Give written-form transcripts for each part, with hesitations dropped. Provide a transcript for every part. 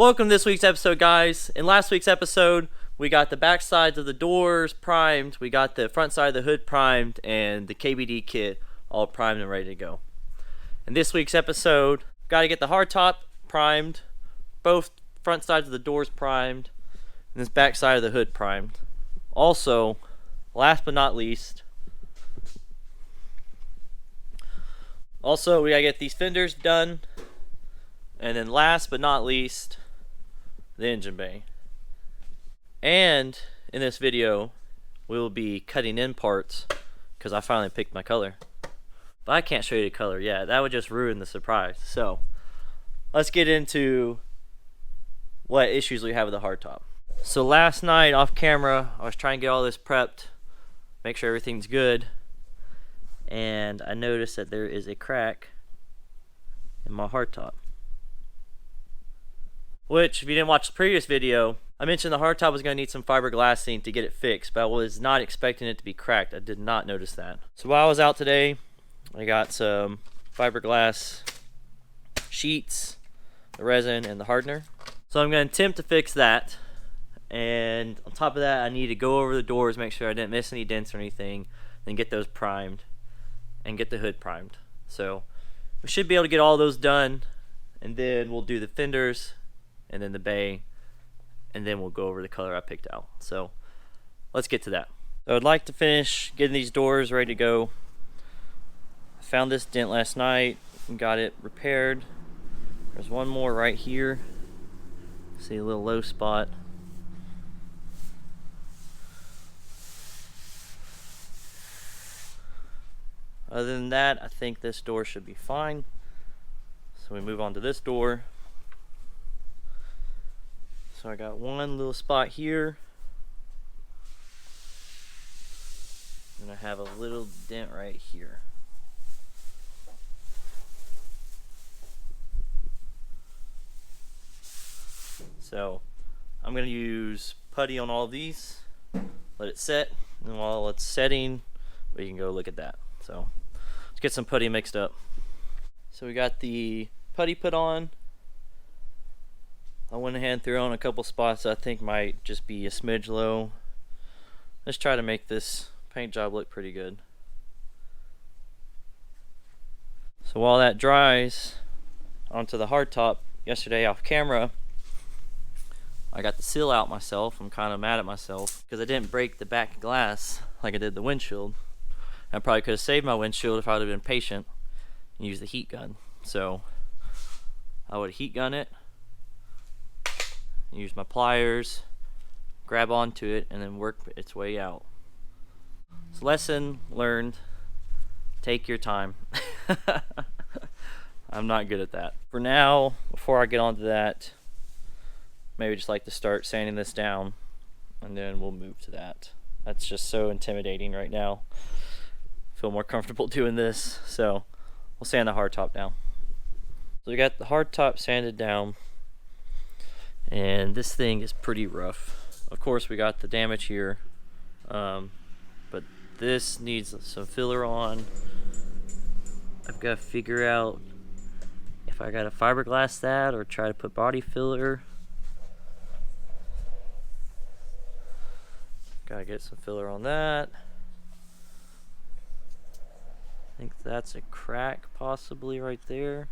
Welcome to this week's episode, guys. In last week's episode, we got the back sides of the doors primed, we got the front side of the hood primed, and the KBD kit all primed and ready to go. In this week's episode, got to get the hardtop primed, both front sides of the doors primed, and this back side of the hood primed. Also, last but not least, we gotta get these fenders done, and then last but not least, the engine bay. And in this video, we will be cutting in parts because I finally picked my color. But I can't show you the color yet. That would just ruin the surprise. So let's get into what issues we have with the hardtop. So last night off camera, I was trying to get all this prepped, make sure everything's good, and I noticed that there is a crack in my hardtop. Which, if you didn't watch the previous video, I mentioned the hardtop was going to need some fiberglassing to get it fixed, but I was not expecting it to be cracked. I did not notice that. So while I was out today, I got some fiberglass sheets, the resin, and the hardener. So I'm going to attempt to fix that. And on top of that, I need to go over the doors, make sure I didn't miss any dents or anything, and get those primed, and get the hood primed. So we should be able to get all those done, and then we'll do the fenders, and then the bay, and then we'll go over the color I picked out. So let's get to that. So I'd like to finish getting these doors ready to go. I found this dent last night and got it repaired. There's one more right here. See a little low spot. Other than that, I think this door should be fine. So we move on to this door. So I got one little spot here, and I have a little dent right here. So I'm going to use putty on all of these, let it set, and while it's setting, we can go look at that. So let's get some putty mixed up. So we got the putty put on. I went ahead and threw on a couple spots I think might just be a smidge low. Let's try to make this paint job look pretty good. So while that dries onto the hardtop, yesterday off camera, I got the seal out myself. I'm kind of mad at myself because I didn't break the back glass like I did the windshield. I probably could have saved my windshield if I would have been patient and used the heat gun. So I would heat gun it, use my pliers, grab onto it, and then work its way out. So lesson learned, take your time. I'm not good at that. For now, before I get onto that, maybe just like to start sanding this down, and then we'll move to that. That's just so intimidating right now. I feel more comfortable doing this, so we'll sand the hardtop down. So we got the hardtop sanded down, and this thing is pretty rough. Of course, we got the damage here, but this needs some filler on. I've got to figure out if I got to fiberglass that or try to put body filler. Gotta get some filler on that. I think that's a crack possibly right there.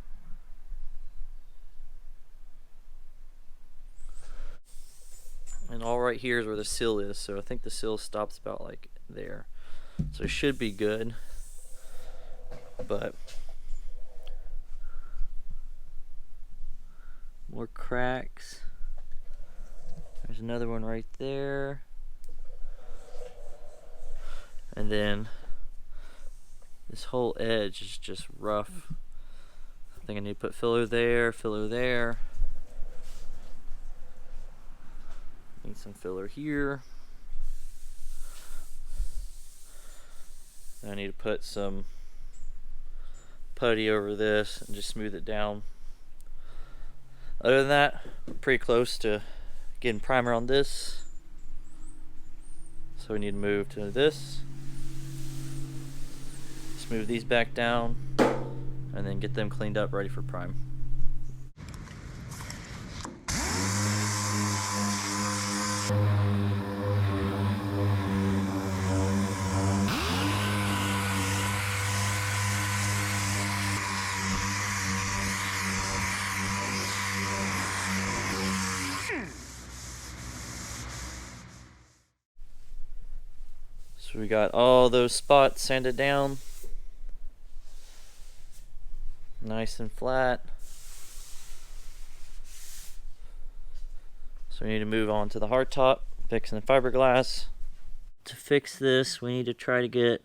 And all right here is where the seal is, so I think the seal stops about like there. So it should be good. But more cracks. There's another one right there. And then this whole edge is just rough. I think I need to put filler there, filler there. Need some filler here. I need to put some putty over this and just smooth it down. Other than that, we're pretty close to getting primer on this. So we need to move to this. Move these back down and then get them cleaned up ready for prime. So we got all those spots sanded down, nice and flat. So we need to move on to the hardtop, fixing the fiberglass. To fix this, we need to try to get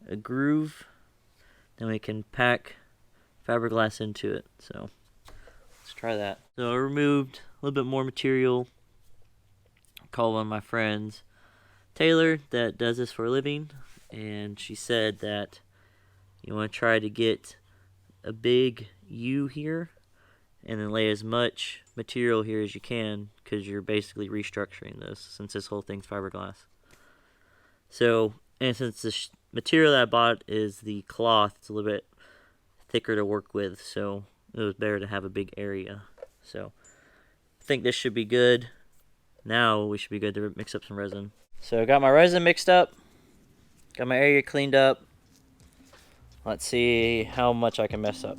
a groove, then we can pack fiberglass into it. So let's try that. So I removed a little bit more material. I called one of my friends, Taylor, that does this for a living, and she said that you want to try to get a big U here and then lay as much material here as you can, because you're basically restructuring this since this whole thing's fiberglass. So, and since the material that I bought is the cloth, it's a little bit thicker to work with, so it was better to have a big area. So I think this should be good. Now we should be good to mix up some resin. So I got my resin mixed up, got my area cleaned up. Let's see how much I can mess up.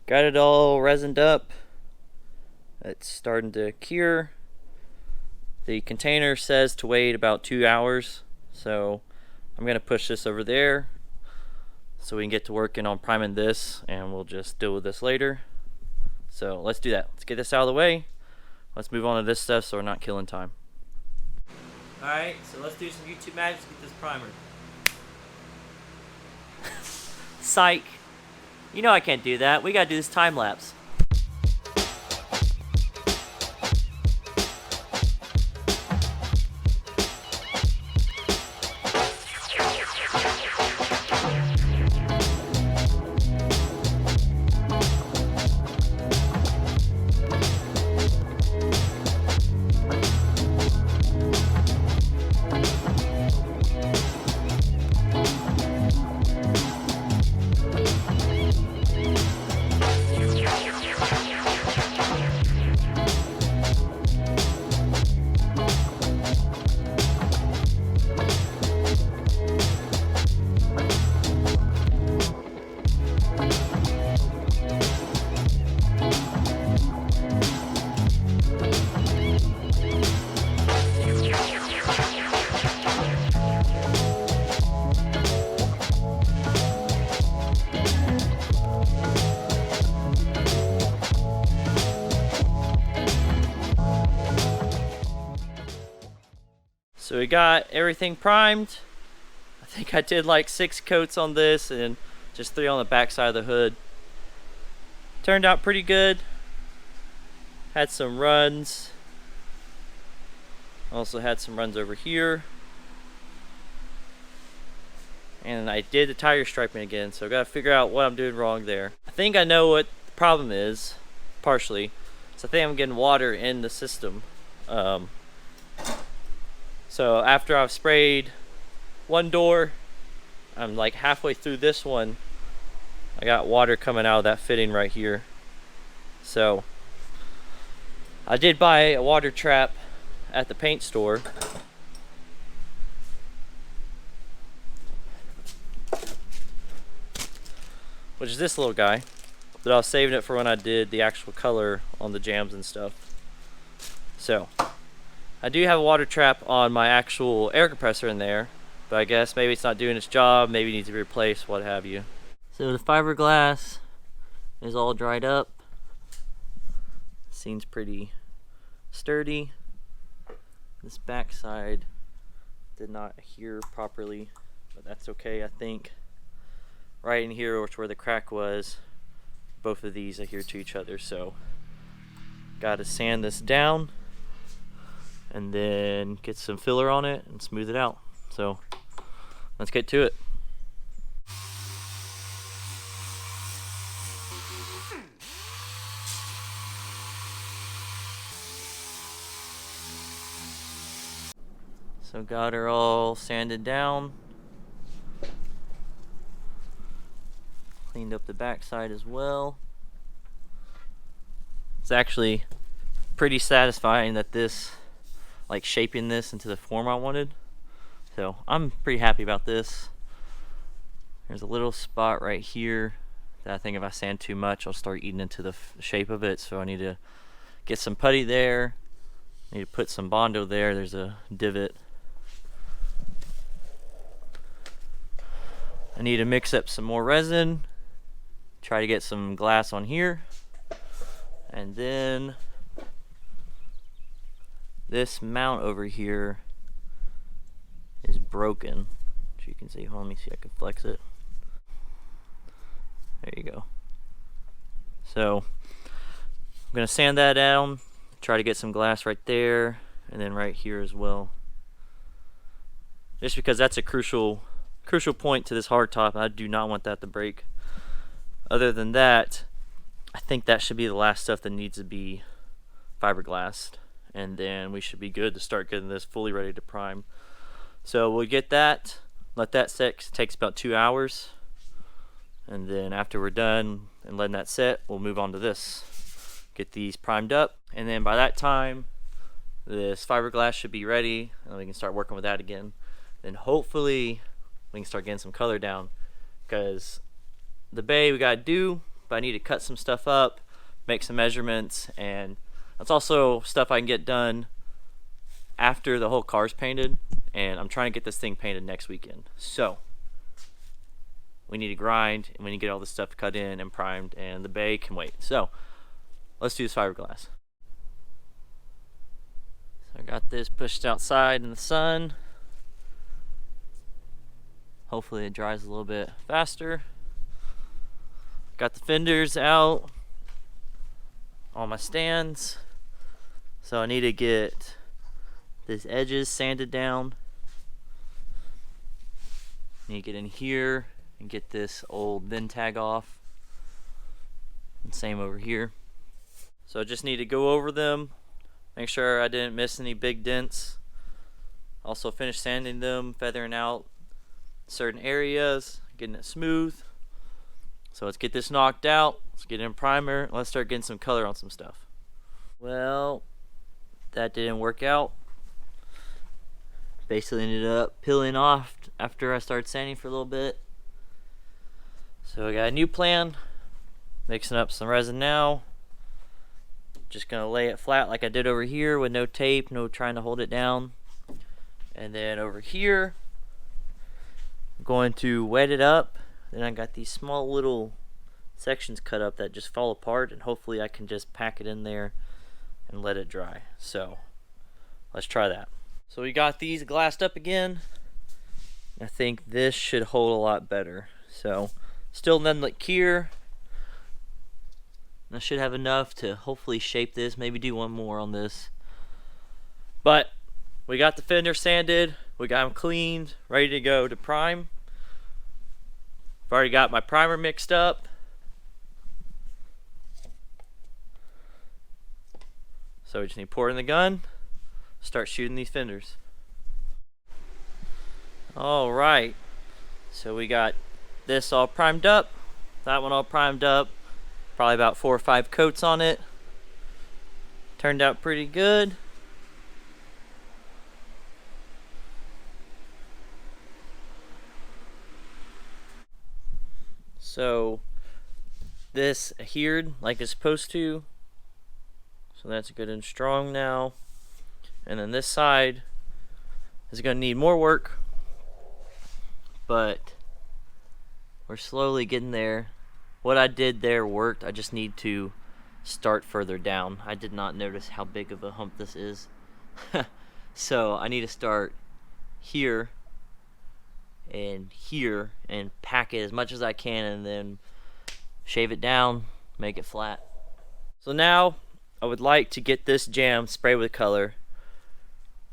Got it all resined up. It's starting to cure. The container says to wait about 2 hours, so I'm gonna push this over there so we can get to working on priming this, and we'll just deal with this later. So let's do that. Let's get this out of the way. Let's move on to this stuff so we're not killing time. Alright, so let's do some YouTube magic to get this primer. Psych. You know I can't do that. We gotta do this time lapse. So we got everything primed. I think I did like 6 coats on this and just 3 on the back side of the hood. Turned out pretty good. Had some runs. Also had some runs over here. And I did the tire striping again, so I gotta figure out what I'm doing wrong there. I think I know what the problem is, partially. So I think I'm getting water in the system. So after I've sprayed one door, I'm like halfway through this one, I got water coming out of that fitting right here. So I did buy a water trap at the paint store. Which is this little guy, but I was saving it for when I did the actual color on the jams and stuff. So I do have a water trap on my actual air compressor in there, but I guess maybe it's not doing its job, maybe it needs to be replaced, what have you. So the fiberglass is all dried up. Seems pretty sturdy. This back side did not adhere properly, but that's okay, I think. Right in here, which where the crack was, both of these adhere to each other. So gotta sand this down and then get some filler on it and smooth it out. So let's get to it. So got her all sanded down. Cleaned up the backside as well. It's actually pretty satisfying that this, like shaping this into the form I wanted. So I'm pretty happy about this. There's a little spot right here that I think if I sand too much, I'll start eating into the shape of it. So I need to get some putty there. I need to put some Bondo there. There's a divot. I need to mix up some more resin. Try to get some glass on here. And then this mount over here is broken. As you can see, hold on, let me see if I can flex it. There you go. So I'm gonna sand that down, try to get some glass right there, and then right here as well. Just because that's a crucial point to this hardtop. I do not want that to break. Other than that, I think that should be the last stuff that needs to be fiberglassed, and then we should be good to start getting this fully ready to prime. So we'll get that, let that set. It takes about 2 hours, and then after we're done and letting that set, we'll move on to this, get these primed up, and then by that time this fiberglass should be ready and we can start working with that again. Then hopefully we can start getting some color down, because the bay we gotta do, but I need to cut some stuff up, make some measurements, and that's also stuff I can get done after the whole car's painted, and I'm trying to get this thing painted next weekend. So we need to grind and we need to get all this stuff cut in and primed, and the bay can wait. So let's do this fiberglass. So I got this pushed outside in the sun. Hopefully it dries a little bit faster. Got the fenders out on my stands. So I need to get these edges sanded down. I need to get in here and get this old bin tag off. And same over here. So I just need to go over them, make sure I didn't miss any big dents. Also finish sanding them, feathering out certain areas, getting it smooth. So let's get this knocked out, let's get in primer, let's start getting some color on some stuff. Well, that didn't work out. Basically ended up peeling off after I started sanding for a little bit. So I got a new plan, mixing up some resin now. Just gonna lay it flat like I did over here with no tape, no trying to hold it down. And then over here, I'm going to wet it up. Then I got these small little sections cut up that just fall apart, and hopefully I can just pack it in there and let it dry. So let's try that. So we got these glassed up again. I think this should hold a lot better. So still none like here. I should have enough to hopefully shape this, maybe do one more on this. But we got the fender sanded, we got them cleaned, ready to go to prime. I've already got my primer mixed up. So we just need to pour it in the gun, start shooting these fenders. Alright, so we got this all primed up, that one all primed up, probably about 4 or 5 coats on it. Turned out pretty good. So this adhered like it's supposed to, so that's good and strong now. And then this side is going to need more work, but we're slowly getting there. What I did there worked. I just need to start further down. I did not notice how big of a hump this is. So I need to start here and here and pack it as much as I can, and then shave it down, make it flat. So now I would like to get this jam sprayed with color,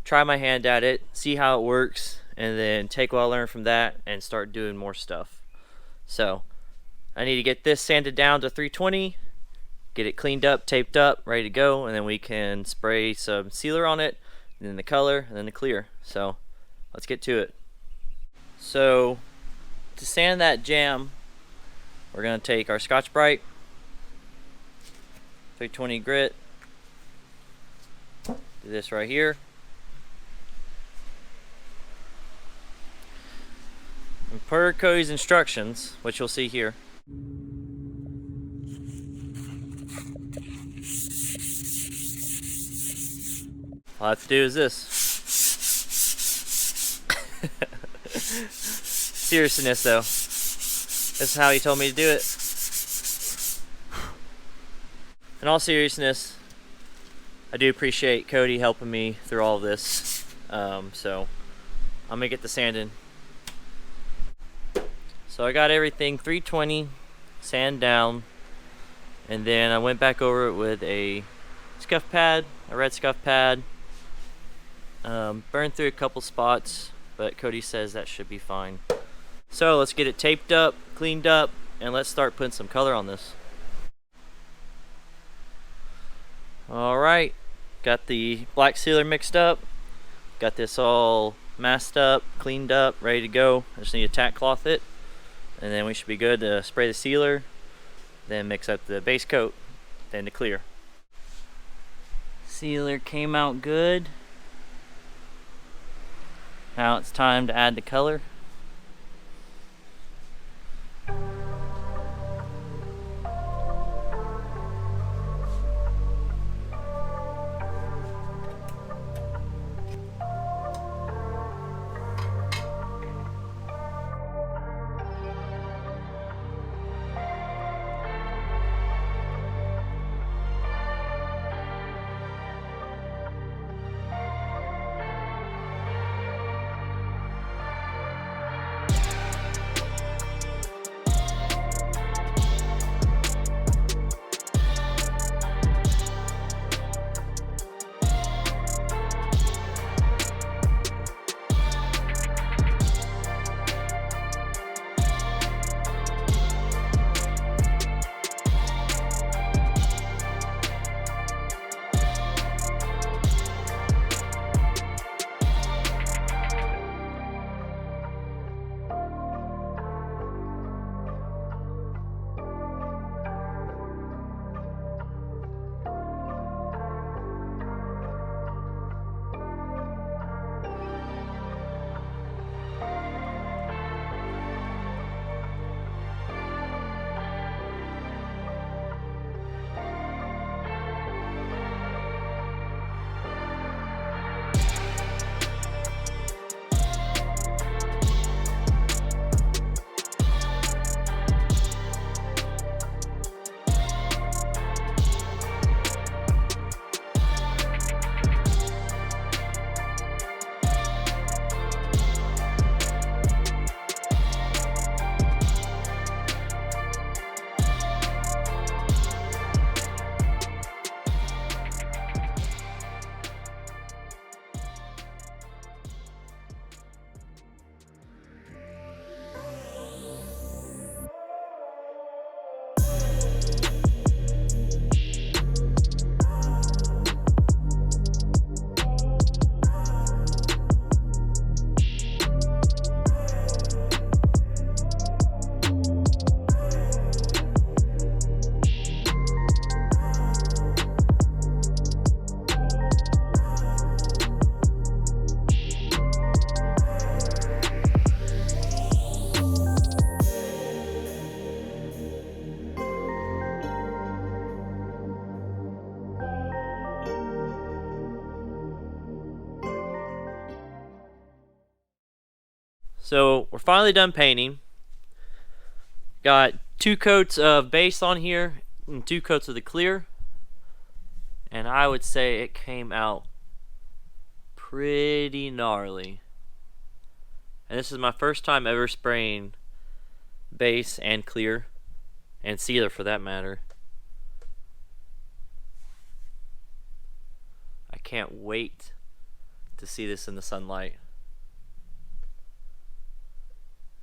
try my hand at it, see how it works, and then take what I learned from that and start doing more stuff. So I need to get this sanded down to 320, get it cleaned up, taped up, ready to go, and then we can spray some sealer on it, and then the color, and then the clear. So let's get to it. So to sand that jam, we're going to take our Scotch-Brite 320 grit, do this right here, and per Cody's instructions, which you'll see here, all I have to do is this. Seriousness though, this is how he told me to do it. In all seriousness, I do appreciate Cody helping me through all of this. So I'm gonna get the sanding. So I got everything 320 sand down, and then I went back over it with a scuff pad, a red scuff pad. Burned through a couple spots, but Cody says that should be fine. So let's get it taped up, cleaned up, and let's start putting some color on this. Alright, got the black sealer mixed up, got this all masked up, cleaned up, ready to go. I just need to tack cloth it, and then we should be good to spray the sealer, then mix up the base coat, then the clear. Sealer came out good. Now it's time to add the color. So we're finally done painting. Got 2 coats of base on here and 2 coats of the clear, and I would say it came out pretty gnarly. And this is my first time ever spraying base and clear, and sealer for that matter. can't wait to see this in the sunlight.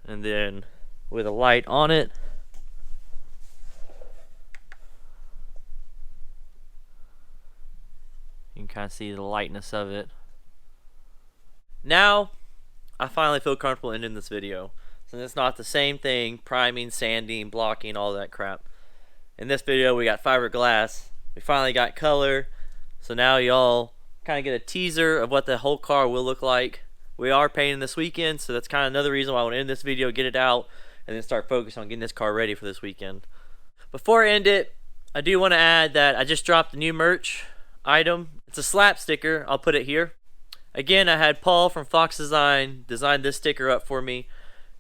And then with a light on it, you can kind of see the lightness of it. Now I finally feel comfortable ending this video, since it's not the same thing, priming, sanding, blocking, all that crap. In this video we got fiberglass, we finally got color, so now y'all kind of get a teaser of what the whole car will look like. We are painting this weekend, so that's kind of another reason why I want to end this video, get it out, and then start focusing on getting this car ready for this weekend. Before I end it, I do want to add that I just dropped a new merch item. It's a slap sticker. I'll put it here. Again, I had Paul from Fox Design design this sticker up for me,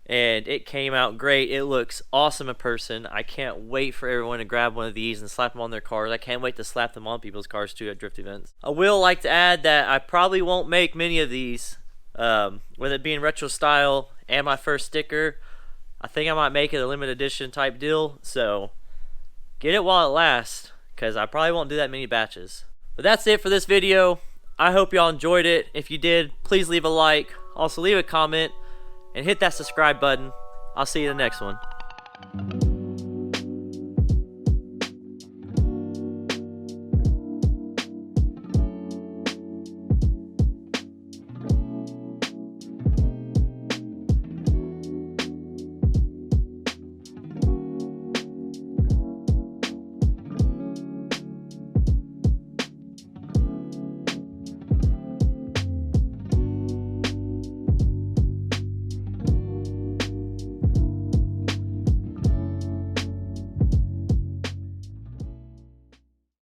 and it came out great. It looks awesome in person. I can't wait for everyone to grab one of these and slap them on their cars. I can't wait to slap them on people's cars too at drift events. I will like to add that I probably won't make many of these, with it being retro style and my first sticker. I think I might make it a limited edition type deal, so get it while it lasts, because I probably won't do that many batches. But that's it for this video. I hope y'all enjoyed it. If you did, please leave a like. Also leave a comment and hit that subscribe button. I'll see you in the next one.